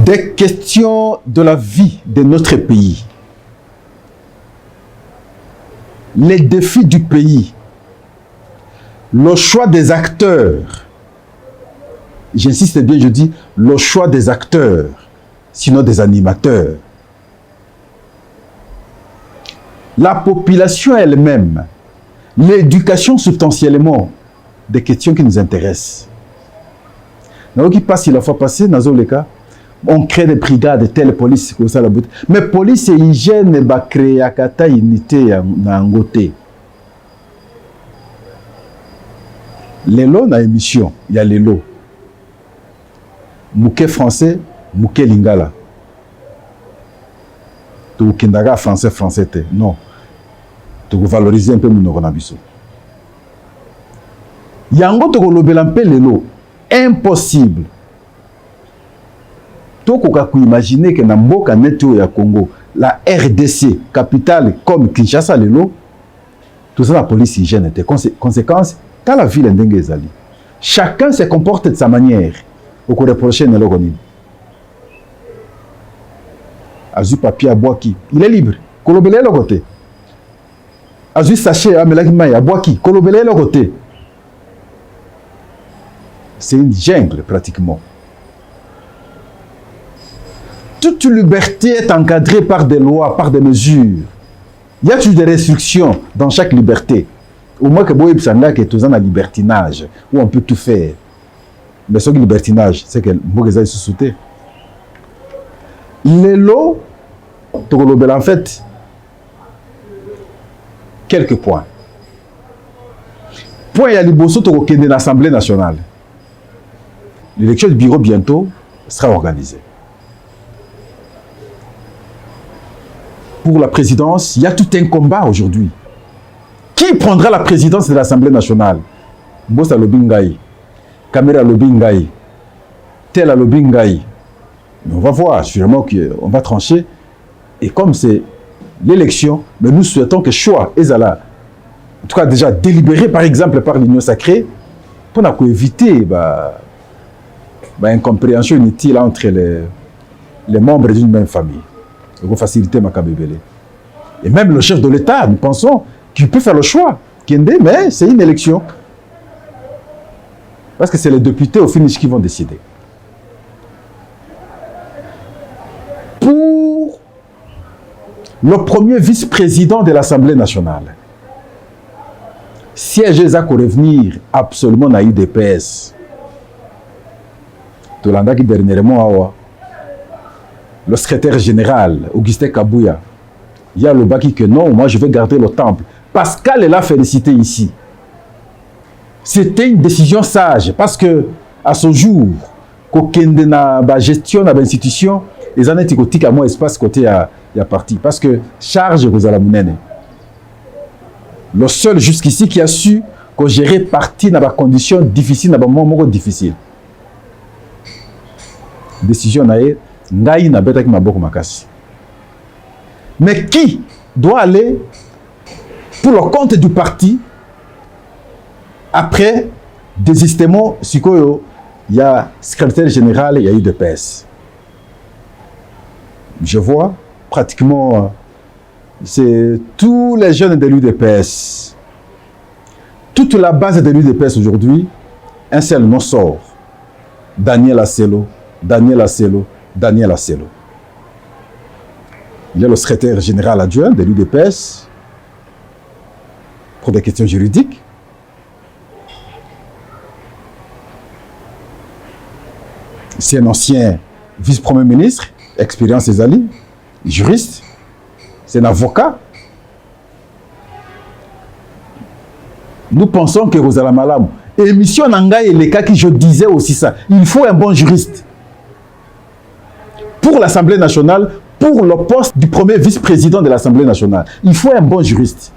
des questions de la vie de notre pays, les défis du pays, le choix des acteurs. J'insiste bien, je dis le choix des acteurs, sinon des animateurs. La population elle-même, l'éducation substantiellement, des questions qui nous intéressent. Dans qui passe, la fois passée, dans le cas, on crée des brigades, telle police, comme ça la bout. Mais police et hygiène, bah créer à kata unité en côté. Les lots dans l'émission, il y a les lots. Mouké français, Mouké lingala. Tu kendaga français te. Non. Tu valoriser un peu mon coronavirus. Yango to kolobela mpe lelo. Impossible. Tokoka imaginer que na mboka neto ya Congo, la RDC, capitale comme Kinshasa lelo, tout ça la police hygiène était conséquence dans la ville ndenge ezali. Chacun se comporte de sa manière. Au cours des prochaines logoni. Azu papier à Boaki, il est libre. Kolobele le côté. Azu sachet à Melagimai à Boaki, kolobele le côté. C'est une jungle pratiquement. Toute liberté est encadrée par des lois, par des mesures. Il y a toujours des restrictions dans chaque liberté. Au moins que Boïb Sanga qui est toujours un libertinage, où on peut tout faire. Mais ce libertinage, c'est que Mbogeza est sous-souté. Les lots, en fait, quelques points. Point, il y a l'Ibosso de l'Assemblée nationale. L'élection du bureau bientôt sera organisée. Pour la présidence, il y a tout un combat aujourd'hui. Qui prendra la présidence de l'Assemblée nationale? Mbosa Lobingaï, Kamera Lobingaï, tel Lobingaï. Mais on va voir, sûrement qu'on va trancher. Et comme c'est l'élection, mais nous souhaitons que choix Ezala, en tout cas déjà délibéré par exemple par l'Union sacrée, pour éviter incompréhension inutile entre les membres d'une même famille. Il faut faciliter ma cabébélé. Et même le chef de l'État, nous pensons qu'il peut faire le choix. Mais c'est une élection. Parce que c'est les députés au finish qui vont décider. Pour le premier vice-président de l'Assemblée nationale, siège à revenir absolument à UDPS. Tolanda qui dernièrement, le secrétaire général, Augustin Kabouya, il y a le baki que non, moi je vais garder le temple. Pascal est là félicité ici. C'était une décision sage parce que à ce jour, quand la gestion de l'institution, les années qui à moi espace côté à parti parce que charge vous à la mounene. Le seul jusqu'ici qui a su que gérer parti dans des conditions difficiles, dans des moments difficiles. Décision nae ngai na beta ki maboko makasi. Mais qui doit aller pour le compte du parti après désistement sikoyo il y a secrétaire général, il y a eu de PS. Je vois pratiquement c'est tous les jeunes de l'UDPS. Toute la base de l'UDPS aujourd'hui, un seul nom sort. Daniel Asselo. Daniel Asselo. Il y a le secrétaire général adjoint de l'UDPS pour des questions juridiques. C'est un ancien vice-premier ministre, expérience Ezali, juriste. C'est un avocat. Nous pensons que Rosala Malam, émission Nanga et les cas qui je disais aussi ça, il faut un bon juriste. Pour l'Assemblée nationale, pour le poste du premier vice-président de l'Assemblée nationale, il faut un bon juriste.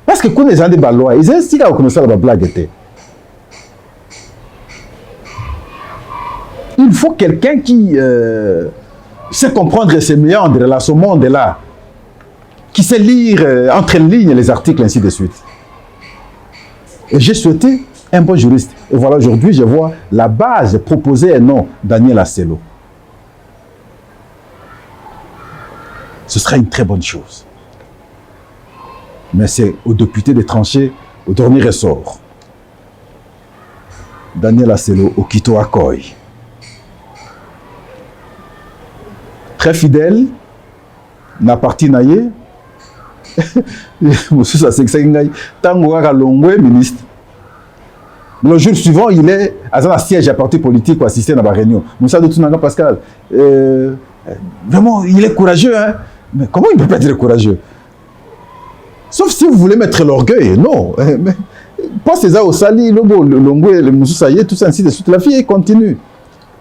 Parce que quand les gens des balois, ils insistent à commencer la blague. Il faut quelqu'un qui sait comprendre ses méandres là, ce monde-là, qui sait lire entre les lignes les articles, ainsi de suite. Et j'ai souhaité un bon juriste. Et voilà, aujourd'hui, je vois la base proposée un nom, Daniel Asselo. ce sera une très bonne chose. Mais c'est aux députés de trancher au dernier ressort. Daniel Asselo, Okito Akoy. Très fidèle, na parti naye. Monsieur Sassek Tango Longwe, ministre. Le jour suivant, il est à un siège à parti politique pour assister à la réunion. Moussa Doutounanga Pascal, vraiment, il est courageux. Hein? Mais comment il ne peut pas être courageux? Sauf si vous voulez mettre l'orgueil. Non. Pensez ça au Sali, Longwe, le Moussa, tout ça, ainsi de suite. La vie continue.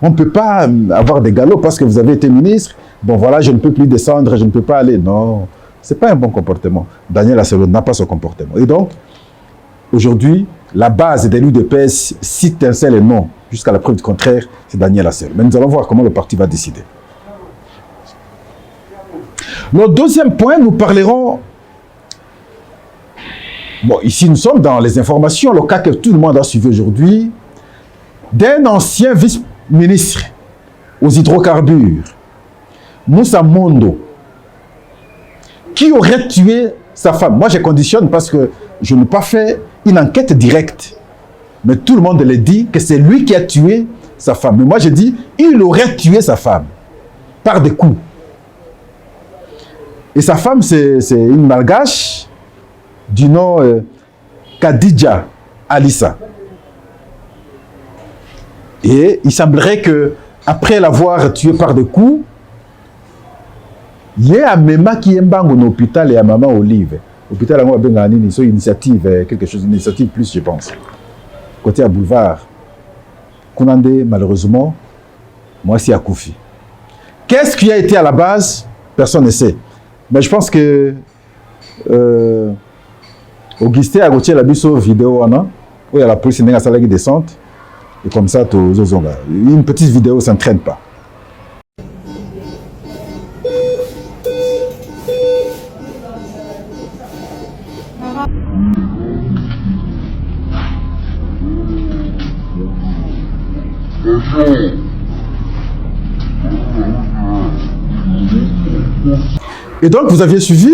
On ne peut pas avoir des galops parce que vous avez été ministre. Bon, voilà, je ne peux plus descendre, je ne peux pas aller. Non. Ce n'est pas un bon comportement. Daniel Asselo n'a pas ce comportement. Et donc, aujourd'hui, la base des l'UDPS cite un seul nom. Jusqu'à la preuve du contraire, c'est Daniel Asselo. Mais nous allons voir comment le parti va décider. Le deuxième point, nous parlerons... Bon, ici, nous sommes dans les informations, le cas que tout le monde a suivi aujourd'hui, d'un ancien vice-ministre aux hydrocarbures, Moussa Mondo, qui aurait tué sa femme. Moi, je conditionne parce que je n'ai pas fait une enquête directe. Mais tout le monde le dit que c'est lui qui a tué sa femme. Mais moi, je dis, il aurait tué sa femme par des coups. Et sa femme, c'est une malgache du nom Khadija Alissa. Et il semblerait que après l'avoir tué par des coups, il y a un Mema qui est dans l'hôpital et à Maman Olive. L'hôpital a une initiative, quelque chose, une initiative plus, je pense. Côté à Boulevard. Kounandé, malheureusement, moi, c'est à Koufi. Qu'est-ce qui a été à la base? Personne ne sait. Mais je pense que Augustin a retiré la biseau vidéo, où il y a la police qui est descente. Et comme ça, une petite vidéo, ça ne traîne pas. Et donc, vous aviez suivi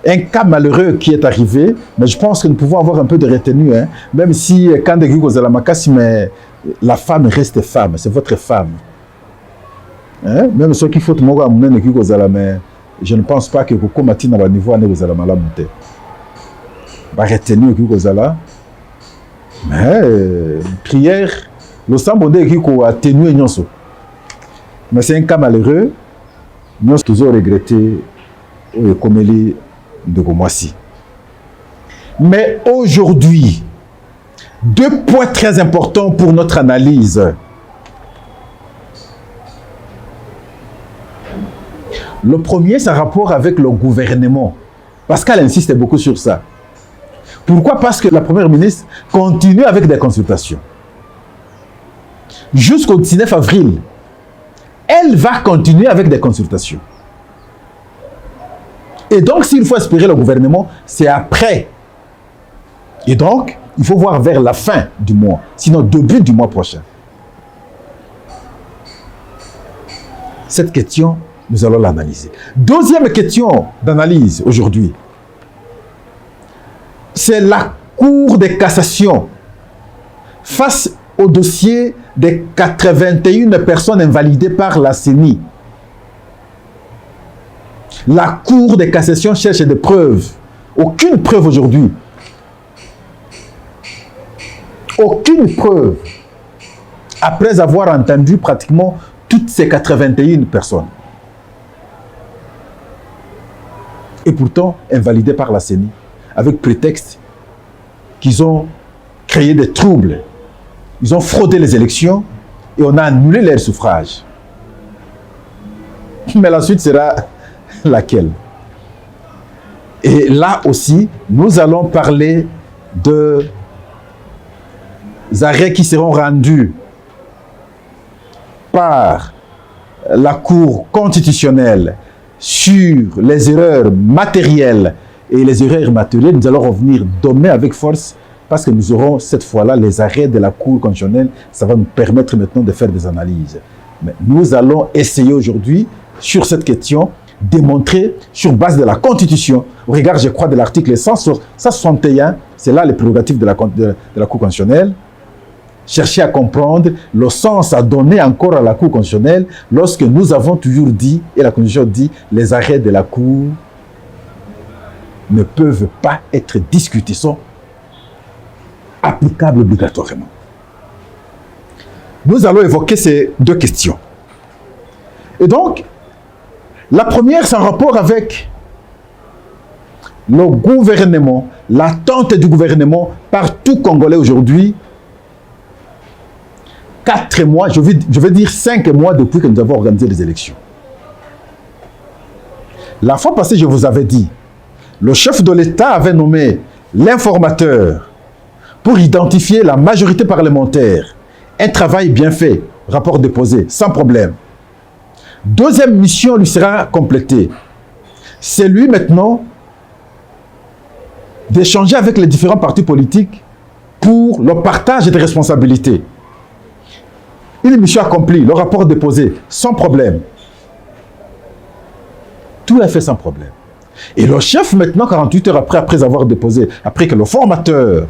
un cas malheureux qui est arrivé, mais je pense que nous pouvons avoir un peu de retenue, hein, même si quand mais la femme reste femme, c'est votre femme. Hein? Même ceux qui font mais je ne pense pas que Koko Matina va niveau aller aux la monter. Va retenir mais prière, le sambondé qui a atténué Nyonso. Mais c'est un cas malheureux, nous toujours regretté comme il de Gomoissi. Mais aujourd'hui, deux points très importants pour notre analyse. Le premier, c'est un rapport avec le gouvernement. Pascal insiste beaucoup sur ça. Pourquoi? Parce que la première ministre continue avec des consultations. Jusqu'au 19 avril, elle va continuer avec des consultations. Et donc, s'il faut espérer le gouvernement, c'est après. Et donc, il faut voir vers la fin du mois, sinon début du mois prochain. Cette question, nous allons l'analyser. Deuxième question d'analyse aujourd'hui, c'est la Cour de cassation face au dossier des 81 personnes invalidées par la CENI. La Cour de cassation cherche des preuves. Aucune preuve aujourd'hui. Aucune preuve. Après avoir entendu pratiquement toutes ces 81 personnes. Et pourtant invalidées par la CENI. Avec prétexte qu'ils ont créé des troubles. Ils ont fraudé les élections et on a annulé leur suffrage. Mais la suite sera laquelle? Et là aussi, nous allons parler de arrêts qui seront rendus par la Cour constitutionnelle sur les erreurs matérielles et les erreurs matérielles. Nous allons revenir demain avec force parce que nous aurons cette fois-là les arrêts de la Cour constitutionnelle. Ça va nous permettre maintenant de faire des analyses. Mais nous allons essayer aujourd'hui, sur cette question, démontrer sur base de la Constitution, au regard, je crois, de l'article 161, c'est là les prérogatives de la Cour constitutionnelle, chercher à comprendre le sens à donner encore à la Cour constitutionnelle lorsque nous avons toujours dit, et la Constitution dit, les arrêts de la Cour ne peuvent pas être discutés, sont applicables obligatoirement. Nous allons évoquer ces deux questions. Et donc, la première, c'est en rapport avec le gouvernement, l'attente du gouvernement par tout Congolais aujourd'hui. 4 mois, je veux dire 5 mois depuis que nous avons organisé les élections. La fois passée, je vous avais dit, le chef de l'État avait nommé l'informateur pour identifier la majorité parlementaire. Un travail bien fait, rapport déposé, sans problème. Deuxième mission lui sera complétée. C'est lui maintenant d'échanger avec les différents partis politiques pour le partage des responsabilités. Une mission accomplie, le rapport déposé, sans problème. Tout est fait sans problème. Et le chef, maintenant, 48 heures après avoir déposé, après que le formateur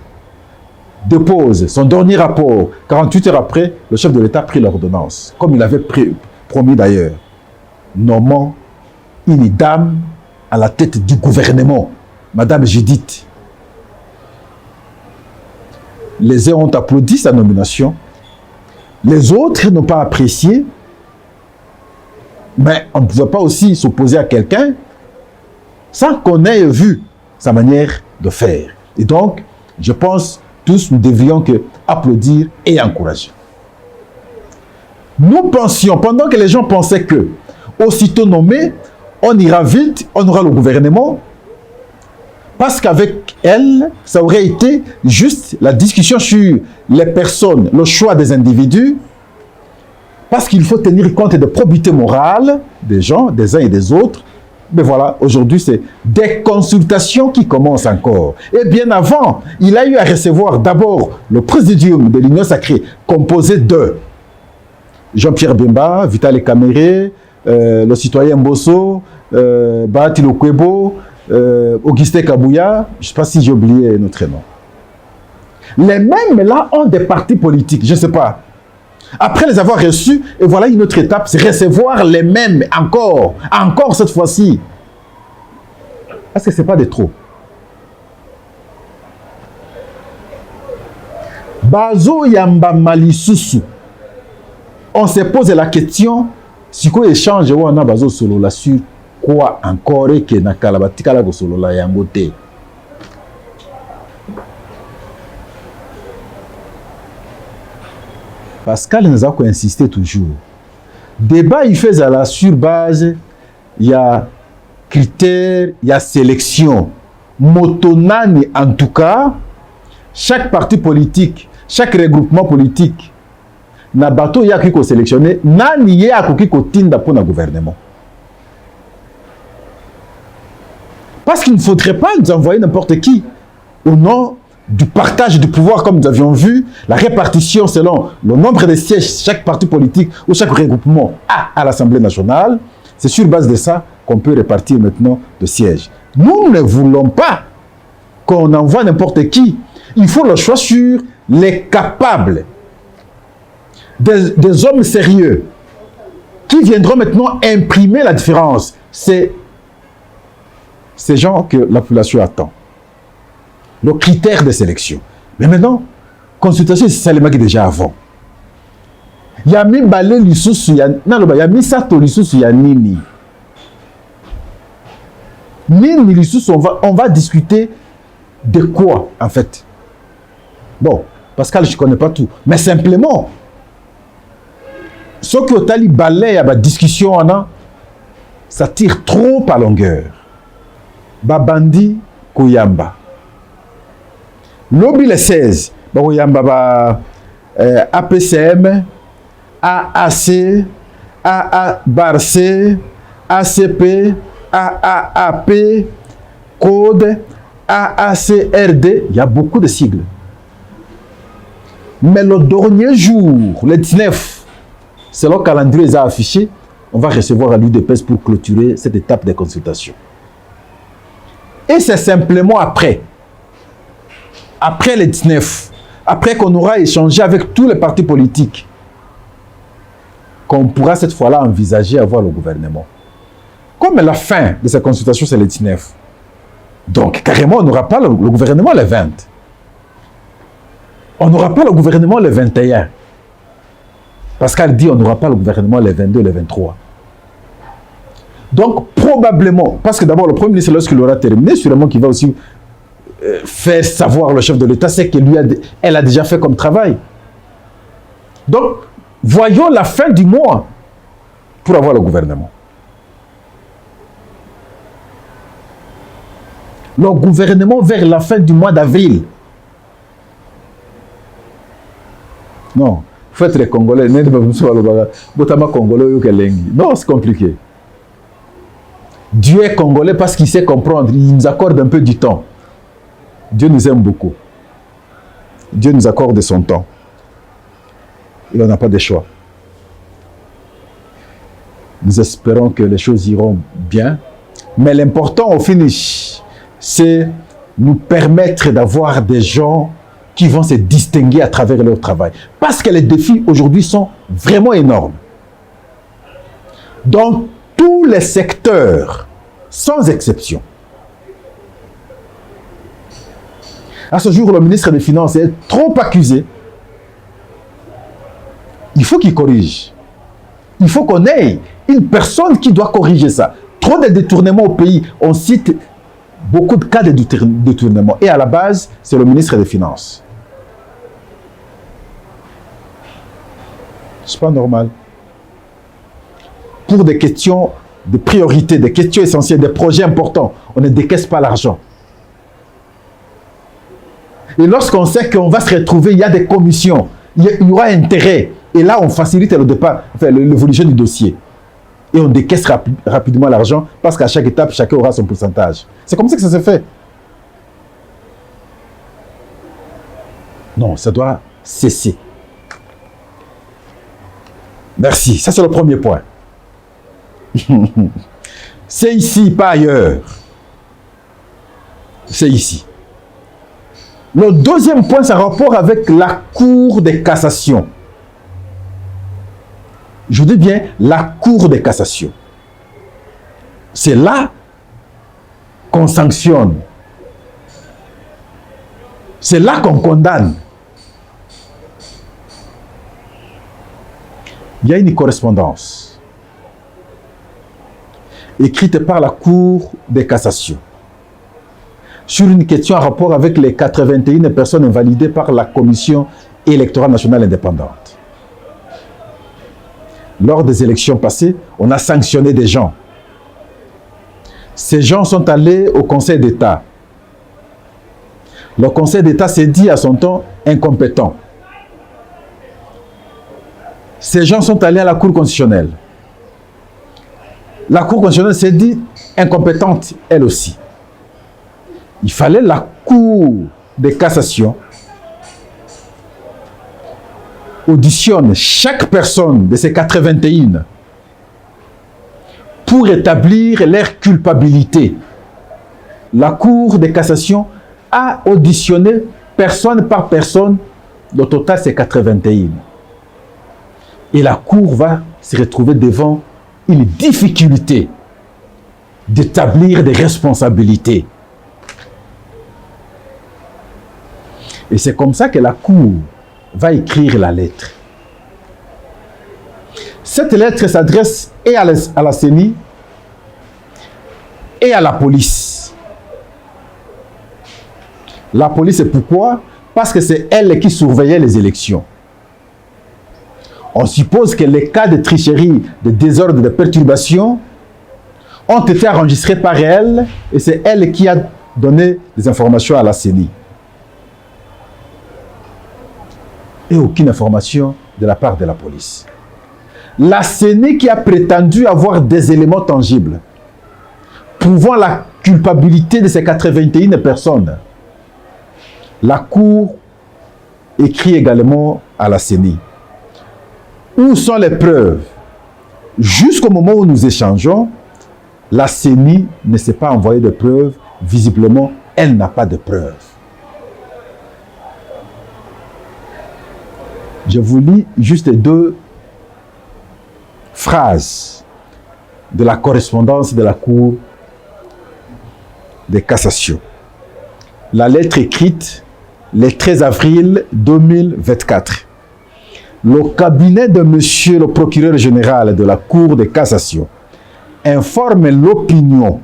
dépose son dernier rapport, 48 heures après, le chef de l'État a pris l'ordonnance, comme il avait promis d'ailleurs, nommant une dame à la tête du gouvernement, Madame Judith. Les uns ont applaudi sa nomination, les autres n'ont pas apprécié, mais on ne pouvait pas aussi s'opposer à quelqu'un sans qu'on ait vu sa manière de faire. Et donc, je pense, tous nous devrions que applaudir et encourager. Nous pensions, pendant que les gens pensaient que, aussitôt nommé, on ira vite, on aura le gouvernement, parce qu'avec elle, ça aurait été juste la discussion sur les personnes, le choix des individus, parce qu'il faut tenir compte de probité morale des gens, des uns et des autres. Mais voilà, aujourd'hui, c'est des consultations qui commencent encore. Et bien avant, il a eu à recevoir d'abord le présidium de l'Union sacrée, composé de Jean-Pierre Bemba, Vital Kamere, le citoyen Mbosso, Bahati Lokwebo, Augustin Kabouya, je ne sais pas si j'ai oublié notre nom. Les mêmes là ont des partis politiques, je ne sais pas. Après les avoir reçus, et voilà une autre étape, c'est recevoir les mêmes encore cette fois-ci. Est-ce que ce n'est pas de trop? Bazo Yamba Malisusu. On se pose la question, si quoi échange on a Bazo solo là sur quoi encore et que na kalabatika la solo la yambote. Pascal nous a insisté toujours. Débat, il fait là sur base, il y a critères, il y a sélection. Motonani, en tout cas, chaque parti politique, chaque regroupement politique, na bateau il y a qui sélectionné, nani y a qui tinda pour le gouvernement. Parce qu'il ne faudrait pas nous envoyer n'importe qui au nom du partage du pouvoir, comme nous avions vu, la répartition selon le nombre de sièges chaque parti politique ou chaque regroupement a à l'Assemblée nationale. C'est sur base de ça qu'on peut répartir maintenant de sièges. Nous ne voulons pas qu'on envoie n'importe qui. Il faut le choix sur les capables, des hommes sérieux qui viendront maintenant imprimer la différence. C'est ces gens que la population attend. Le critère de sélection. Mais maintenant, consultation, c'est ça les qui déjà avant. Il y a mis balé l'issous, il y a mis sato l'issous, il y a nini. Nini l'issous, on va discuter de quoi, en fait. Bon, Pascal, je ne connais pas tout. Mais simplement, ce que tu as balé, il y a une discussion, ça tire trop à longueur. Babandi Koyamba. Lobby les 16, Koyamba APCM, AAC, AA Barcé, ACP, AAP, Code, AACRD, il y a beaucoup de sigles. Mais le dernier jour, le 19, c'est le calendrier affiché, on va recevoir à l'UDPS pour clôturer cette étape de consultation. Et c'est simplement après le 19, après qu'on aura échangé avec tous les partis politiques, qu'on pourra cette fois-là envisager avoir le gouvernement. Comme la fin de cette consultation, c'est le 19. Donc, carrément, on n'aura pas le gouvernement le 20. On n'aura pas le gouvernement le 21. Pascal dit on n'aura pas le gouvernement le 22, le 23. Donc, probablement, parce que d'abord, le Premier ministre, lorsqu'il aura terminé, sûrement qu'il va aussi faire savoir le chef de l'État ce qu'elle a déjà fait comme travail. Donc, voyons la fin du mois pour avoir le gouvernement. Le gouvernement vers la fin du mois d'avril. Non, faites les Congolais. Non, c'est compliqué. Dieu est congolais parce qu'il sait comprendre. Il nous accorde un peu du temps. Dieu nous aime beaucoup. Dieu nous accorde son temps. Il n'en a pas de choix. Nous espérons que les choses iront bien. Mais l'important au finish, c'est nous permettre d'avoir des gens qui vont se distinguer à travers leur travail. Parce que les défis aujourd'hui sont vraiment énormes. Dans tous les secteurs, sans exception. À ce jour, le ministre des Finances est trop accusé. Il faut qu'il corrige. Il faut qu'on ait une personne qui doit corriger ça. Trop de détournements au pays. On cite beaucoup de cas de détournement. Et à la base, c'est le ministre des Finances. C'est pas normal. Pour des questions de priorité, des questions essentielles, des projets importants, on ne décaisse pas l'argent. Et lorsqu'on sait qu'on va se retrouver, il y a des commissions, il y aura intérêt. Et là, on facilite le départ, enfin, l'évolution du dossier. Et on décaisse rapidement l'argent parce qu'à chaque étape, chacun aura son pourcentage. C'est comme ça que ça se fait. Non, ça doit cesser. Merci. Ça, c'est le premier point. C'est ici, pas ailleurs. C'est ici. Le deuxième point, c'est un rapport avec la Cour de cassation. Je dis bien la Cour de cassation. C'est là qu'on sanctionne. C'est là qu'on condamne. Il y a une correspondance écrite par la Cour de cassation sur une question en rapport avec les 81 personnes invalidées par la Commission électorale nationale indépendante. Lors des élections passées, on a sanctionné des gens. Ces gens sont allés au Conseil d'État. Le Conseil d'État s'est dit à son temps incompétent. Ces gens sont allés à la Cour constitutionnelle. La Cour constitutionnelle s'est dit incompétente, elle aussi. Il fallait la Cour de cassation auditionne chaque personne de ces 81 pour établir leur culpabilité. La Cour de cassation a auditionné personne par personne. Le total, c'est 81. Et la Cour va se retrouver devant une difficulté d'établir des responsabilités. Et c'est comme ça que la Cour va écrire la lettre. Cette lettre s'adresse et à la CENI et à la police. La police, c'est pourquoi? Parce que c'est elle qui surveillait les élections. On suppose que les cas de tricherie, de désordre, de perturbation ont été enregistrés par elle et c'est elle qui a donné des informations à la CENI. Et aucune information de la part de la police. La CENI qui a prétendu avoir des éléments tangibles prouvant la culpabilité de ces 81 personnes. La Cour écrit également à la CENI. Où sont les preuves jusqu'au moment où nous échangeons, la CENI ne s'est pas envoyée de preuves. Visiblement, elle n'a pas de preuves. Je vous lis juste 2 phrases de la correspondance de la Cour de cassation. La lettre écrite le 13 avril 2024. Le cabinet de monsieur le procureur général de la Cour de cassation informe l'opinion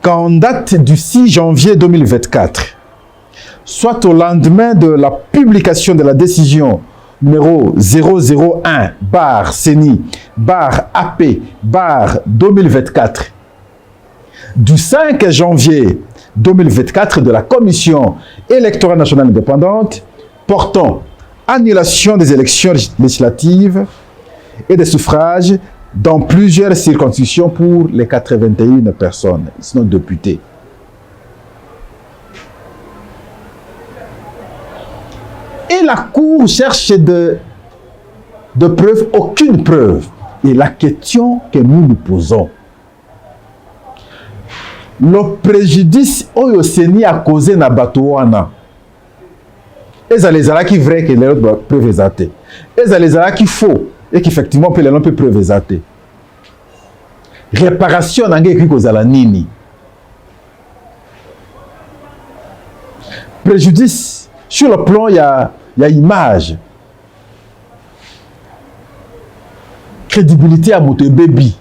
qu'en date du 6 janvier 2024, soit au lendemain de la publication de la décision numéro 001/CENI/AP/2024 du 5 janvier 2024 de la Commission électorale nationale indépendante portant annulation des élections législatives et des suffrages dans plusieurs circonscriptions pour les 81 personnes, sinon députés. Et la Cour cherche de preuves, aucune preuve. Et la question que nous nous posons, le préjudice oyo CENI a causé na bato wana, ezalezala qui vrai que les autres preuves exatées, ezalezala qui faux et qu'effectivement peut les autres preuves exatées. Réparation nange écrit kozala nini. Préjudice sur le plan il y a image, crédibilité à moto baby.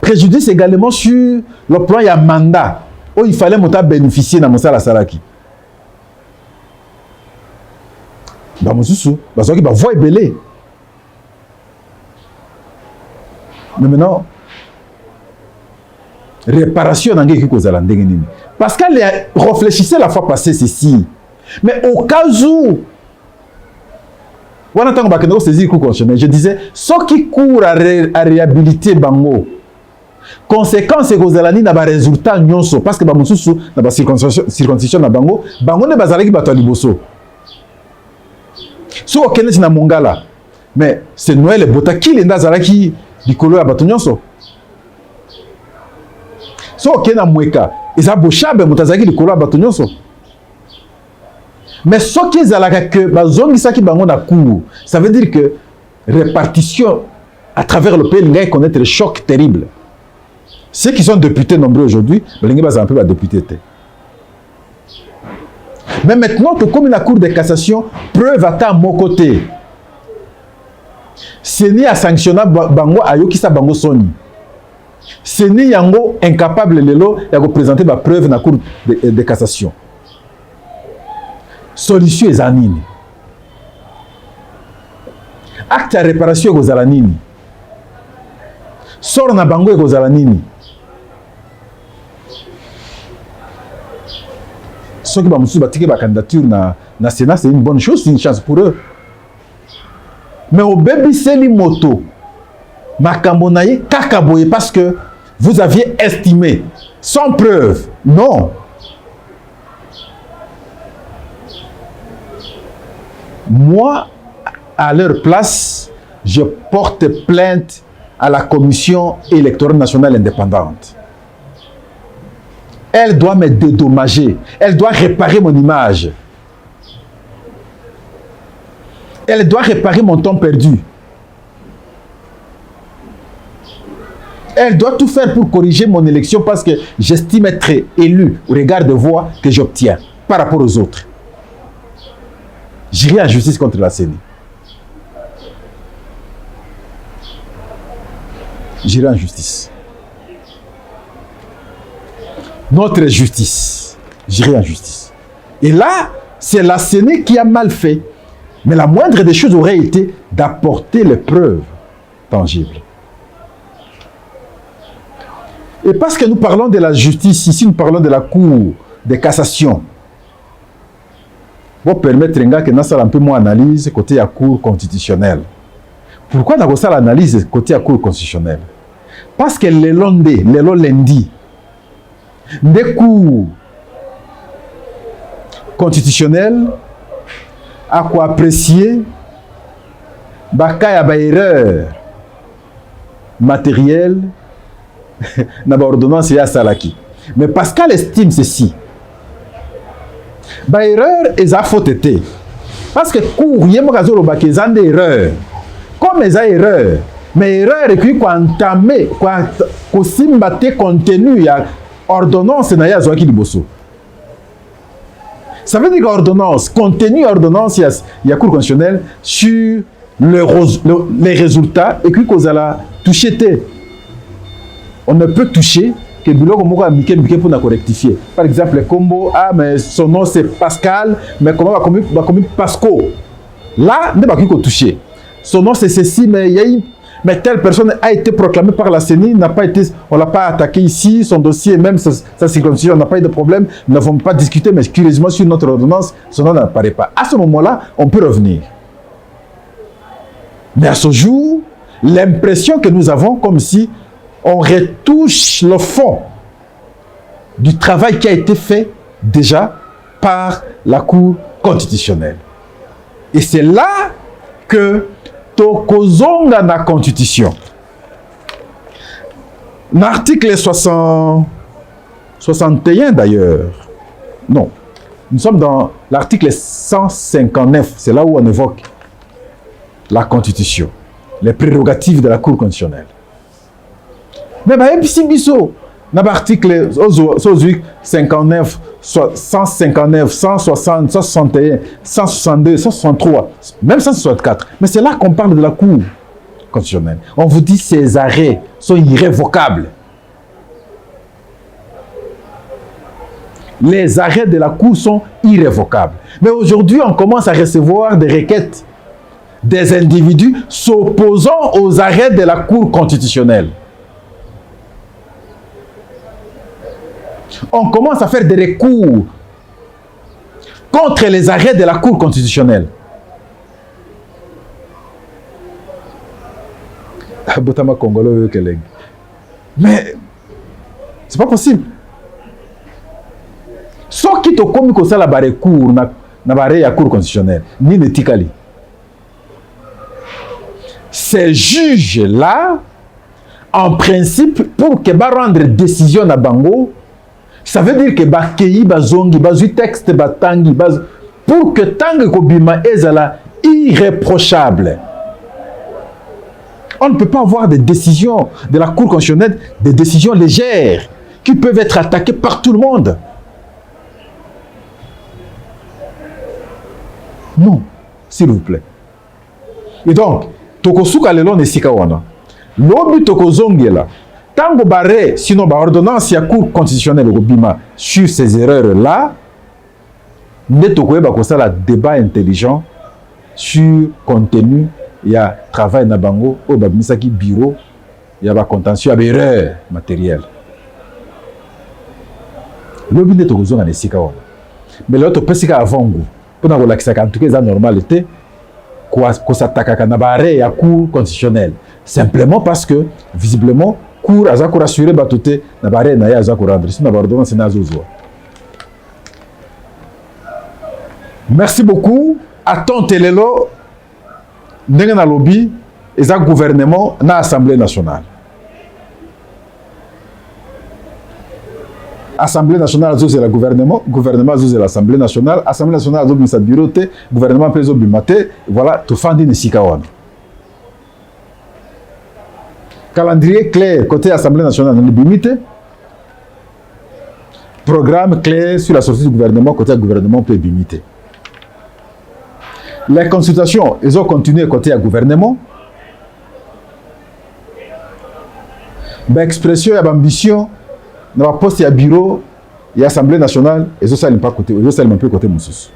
Préjudice également sur le plan il y a mandat où il fallait monter bénéficier dans mon salaire salaki. Bah mon sous, bah ça qui va voir belé. Mais maintenant, réparation dans quelque chose à l'ending. Parce qu'elle réfléchissait la fois passée ceci. Mais au cas où, je disais, ce qui court à réhabiliter Bango, conséquence c'est que vous allez avoir des résultats nyonso parce que bamususu na ba circoncision na bango ne bazalaki bato liboso so okende na mongala mais c'est Noël et Bota qui lenda zalaki likolo ya bato nyonso so okende na mweka eza boshabe mutazaki likolo ya bato nyonso mais ce qui ezalaka que bazongisaki bango na cour, ça veut dire que répartition à travers le pays ngai connaître le choc terrible. Ceux qui sont députés nombreux aujourd'hui, les gens un peu députés. Mais maintenant, comme la Cour de cassation, preuve à mon côté. CENI a sanctionné Bango Ayokisa Bango Soni. CENI Yango incapable lelo de présenter la preuve dans la Cour de cassation. Solution est anine. Acte de réparation est anine. Sort na Bango est anine. Ceux qui vont battre la candidature na Sénat, c'est une bonne chose, c'est une chance pour eux. Mais au baby seli moto, makambonaye kakaboye parce que vous aviez estimé, sans preuve, non. Moi, à leur place, je porte plainte à la Commission électorale nationale indépendante. Elle doit me dédommager. Elle doit réparer mon image. Elle doit réparer mon temps perdu. Elle doit tout faire pour corriger mon élection parce que j'estime être élu au regard de voix que j'obtiens par rapport aux autres. J'irai en justice contre la CENI. J'irai en justice. Notre justice. J'irai en justice. Et là, c'est la CENI qui a mal fait. Mais la moindre des choses aurait été d'apporter les preuves tangibles. Et parce que nous parlons de la justice, ici nous parlons de la Cour de cassation. Pour permettre que nous fassons un peu moins d'analyse côté de la Cour constitutionnelle. Pourquoi nous faisons l'analyse côté de la Cour constitutionnelle? Parce que le lundi, des cours constitutionnels à quoi apprécier Bakaya ba erreur matérielle na ba ordonnance ya salaki. Mais Pascal estime ceci. Ba erreur eza faute te. Parce que cour yemo kazolo ba kezande erreur. Comme eza erreur, mais erreur et puis quoi entamer quoi kosimba te contenu ya ordonnance na ya zwaki liboso. Ça veut dire qu'ordonnance, contenu ordonnance, il y a cours constitutionnel sur les résultats et puis qu'on a touché. On ne peut toucher que Bilo comme on a pour rectifier. Par exemple, le combo, ah, mais son nom c'est Pascal, mais comment va comme Pasco. Là, on ne va pas toucher. Son nom c'est ceci, mais il y a une. Mais telle personne a été proclamée par la CENI, n'a pas été, on ne l'a pas attaqué ici, son dossier, même sa circoncision, on n'a pas eu de problème, nous n'avons pas discuté, mais curieusement sur notre ordonnance, son nom n'apparaît pas. À ce moment-là, on peut revenir. Mais à ce jour, l'impression que nous avons, comme si on retouche le fond du travail qui a été fait déjà par la Cour constitutionnelle. Et c'est là que tokozonga na constitution. L'article 61 d'ailleurs. Non. Nous sommes dans l'article 159. C'est là où on évoque la constitution. Les prérogatives de la Cour constitutionnelle. Mais si biso dans l'article 59, 159, 160, 161, 162, 163, même 164. Mais c'est là qu'on parle de la Cour constitutionnelle. On vous dit que ces arrêts sont irrévocables. Les arrêts de la Cour sont irrévocables. Mais aujourd'hui, on commence à recevoir des requêtes des individus s'opposant aux arrêts de la Cour constitutionnelle. On commence à faire des recours contre les arrêts de la Cour constitutionnelle. Mais c'est pas possible. Sauf qui te commis comme ça la recours na la Cour constitutionnelle, ni le tikali. Ces juges-là, en principe, pour que ba rendre décision à Bango, ça veut dire que bakei bazongi bazui texte batangi pour que tangi kobima ezala irréprochable. On ne peut pas avoir des décisions de la Cour constitutionnelle, des décisions légères qui peuvent être attaquées par tout le monde. Non, s'il vous plaît. Et donc, tokosuka lelo nesika wana. Lobi tokozongi là. Tango barré, sinon ba ordonnance ya Cour constitutionnelle au Bima sur ces erreurs-là, ne tokoyeba ko ça la débat intelligent sur contenu ya travail na bango au babimisaki bureau ya ba contentieux ya erreur matérielle. Lobi ne tokozonga nesika wana. Mais l'autre pesika avongo pour na kolakisa en tout cas ça normalité ko s'attaquer na barré ya Cour constitutionnelle simplement parce que visiblement Cour aza ko rassurer batote na bare na ya aza ko rendre sinon ba ordonnance na azozwa. Merci beaucoup. Attends telelo ndenge na lobby eza gouvernement na Assemblée nationale. Assemblée nationale azo c'est le gouvernement azo c'est l'Assemblée nationale, Assemblée nationale azo sa bureau te, gouvernement peso bimate, voilà to fandi ni sikawana. Calendrier clair côté Assemblée nationale, on est limité. Programme clair sur la sortie du gouvernement côté gouvernement peut limiter. Les consultations, ils ont continué côté gouvernement. L'expression et l'ambition, dans la poste et bureau, et l'Assemblée nationale, ils ont salué pas côté, ils ont salué un peu côté Moussous.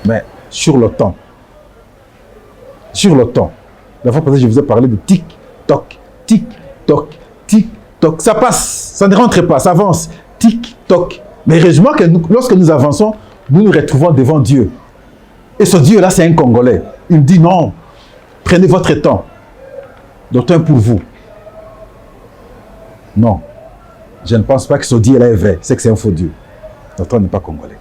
Mais sur le temps. Sur le temps. La fois passée, je vous ai parlé de tic-toc, tic-toc, tic-toc. Ça passe, ça ne rentre pas, ça avance. Tic-toc. Mais heureusement que lorsque nous avançons, nous nous retrouvons devant Dieu. Et ce Dieu-là, c'est un Congolais. Il me dit non, prenez votre temps. D'autant pour vous. Non, je ne pense pas que ce Dieu-là est vrai. C'est que c'est un faux Dieu. D'autant n'est pas Congolais.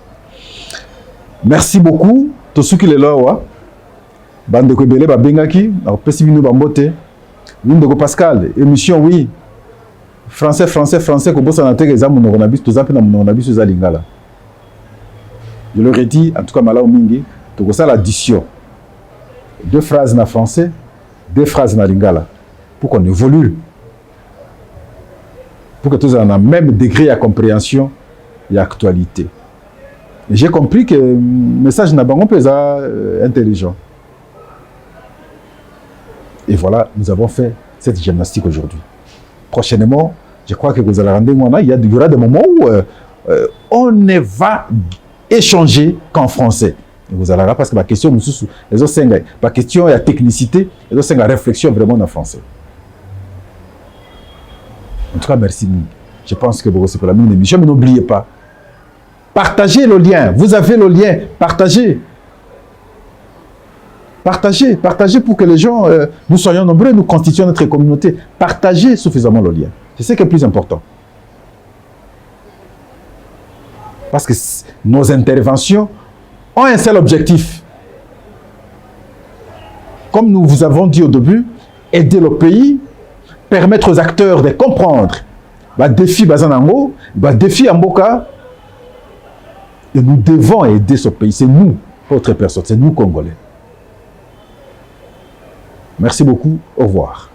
Merci beaucoup. tosuki lelo awa bandeko ebele babengaki napesi bino bambote ndeko Pascal émission oui français kobosana te eza monoko na biso toza mpe na monoko na biso eza lingala. Je leur ai dit en tout cas malamu mingi tokosala addition 2 phrases na français 2 phrases na lingala pour qu'on évolue, pour que tous aient le même degré de compréhension et d'actualité. J'ai compris que le message n'a pas intelligent. Et voilà, nous avons fait cette gymnastique aujourd'hui. Prochainement, je crois que vous allez rendre il y aura des moments où on ne va échanger qu'en français. Et vous allez parce que la question, la question est la technicité, et la réflexion vraiment en français. En tout cas, merci. Je pense que c'est pour la même émission, mais n'oubliez pas, partagez le lien. Vous avez le lien, partagez. Partagez pour que les gens, nous soyons nombreux, nous constituons notre communauté. Partagez suffisamment le lien. C'est ce qui est le plus important. Parce que nos interventions ont un seul objectif. Comme nous vous avons dit au début, aider le pays, permettre aux acteurs de comprendre le défi Bazanango, le défi Amboka. Et nous devons aider ce pays. C'est nous, pas autre personne, c'est nous Congolais. Merci beaucoup, au revoir.